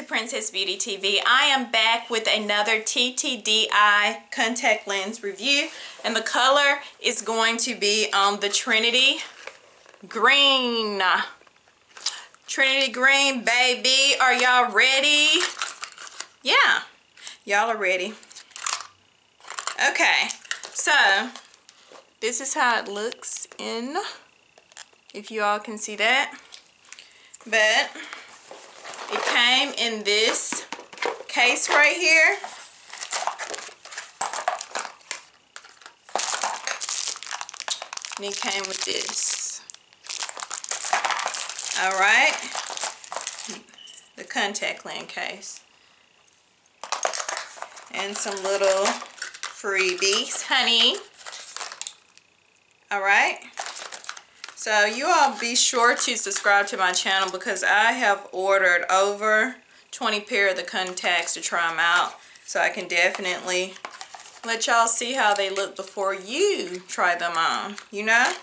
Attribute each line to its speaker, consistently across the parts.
Speaker 1: to Princess Beauty TV. I am back with another TTDEYE contact lens review, and the color is going to be on the Trinity Green. Trinity Green, baby. Are y'all ready? Yeah, y'all are ready. Okay, so this is how it looks in, if you all can see that. But it came in this case right here. And it came with this. Alright. The contact lens case. And some little freebies, honey. Alright. So you all be sure to subscribe to my channel because I have ordered over 20 pair of the contacts to try them out. So I can definitely let y'all see how they look before you try them on, you know?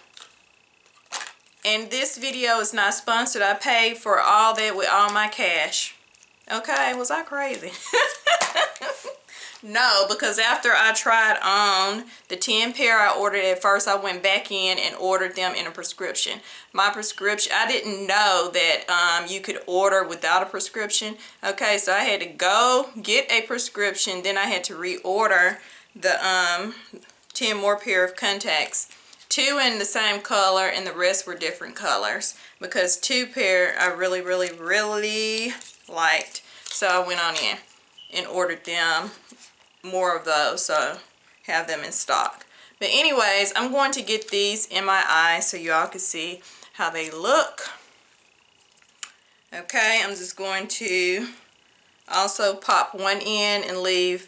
Speaker 1: And this video is not sponsored. I paid for all that with all my cash. Okay, was I crazy? No, because after I tried on the 10 pair I ordered at first, I went back in and ordered them in a prescription. My prescription, I didn't know that you could order without a prescription. Okay, so I had to go get a prescription, then I had to reorder the 10 more pair of contacts. 2 in the same color and the rest were different colors because 2 pair I really liked. So I went on in and ordered them more of those, so have them in stock. But anyways, I'm going to get these in my eyes so y'all can see how they look. Okay, I'm just going to also pop one in and leave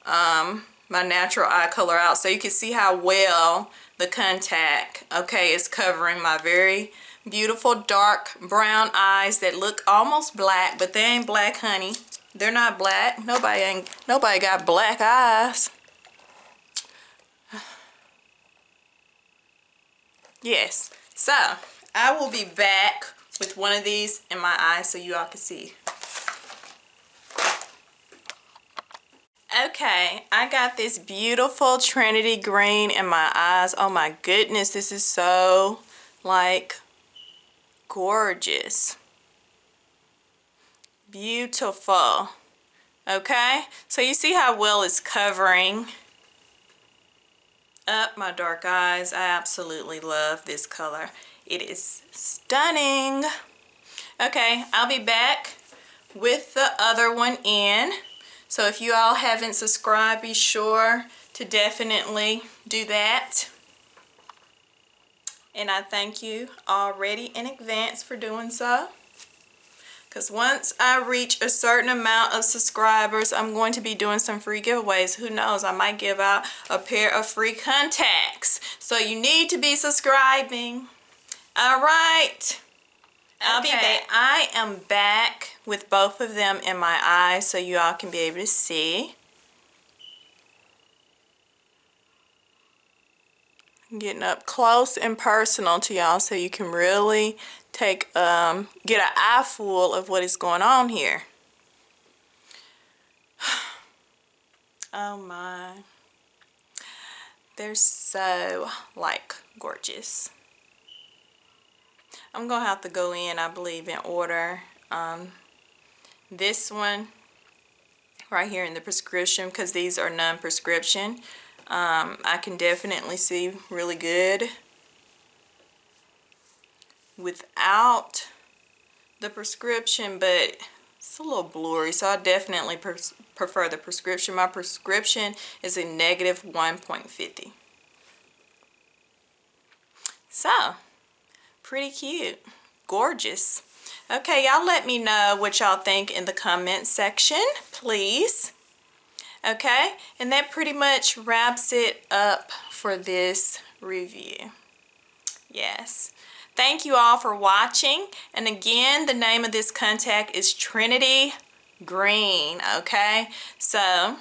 Speaker 1: my natural eye color out so you can see how well the contact, okay, is covering my very beautiful dark brown eyes that look almost black, but they ain't black, honey. They're not black. Nobody got black eyes. Yes. So, I will be back with one of these in my eyes so you all can see. Okay, I got this beautiful Trinity Green in my eyes. Oh my goodness, this is so, like, gorgeous. Beautiful. Okay, so you see how well it's covering up my dark eyes. I absolutely love this color. It is stunning. Okay, I'll be back with the other one in. So if you all haven't subscribed, be sure to definitely do that. And I thank you already in advance for doing so. Because once I reach a certain amount of subscribers, I'm going to be doing some free giveaways. Who knows, I might give out a pair of free contacts. So you need to be subscribing. All right. I'll be back. I am back with both of them in my eyes so you all can be able to see. I'm getting up close and personal to y'all so you can really take get an eye full of what is going on here. Oh my, they're so like gorgeous. I'm gonna have to go in, I believe, and order this one right here in the prescription because these are non-prescription. I can definitely see really good without the prescription, but it's a little blurry, so I definitely prefer the prescription. My prescription is a negative 1.50. So, pretty cute. Gorgeous. Okay, y'all let me know what y'all think in the comment section, please. Okay, and that pretty much wraps it up for this review. Yes. Thank you all for watching. And again, the name of this contact is Trinity Green, okay? So,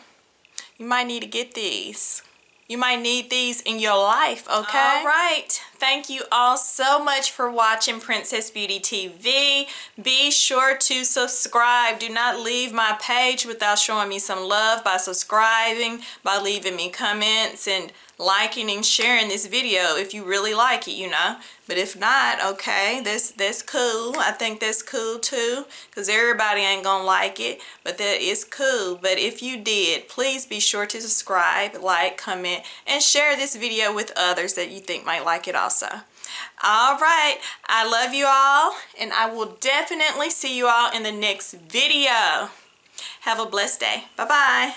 Speaker 1: you might need to get these. You might need these in your life, okay? All right. Thank you all so much for watching Princess Beauty TV. Be sure to subscribe. Do not leave my page without showing me some love by subscribing, by leaving me comments, and liking and sharing this video if you really like it, you know. But if not, okay, that's cool. I think that's cool too, because everybody ain't gonna like it, but that is cool. But if you did, please be sure to subscribe, like, comment, and share this video with others that you think might like it also. All right, I love you all, and I will definitely see you all in the next video. Have a blessed day. Bye-bye.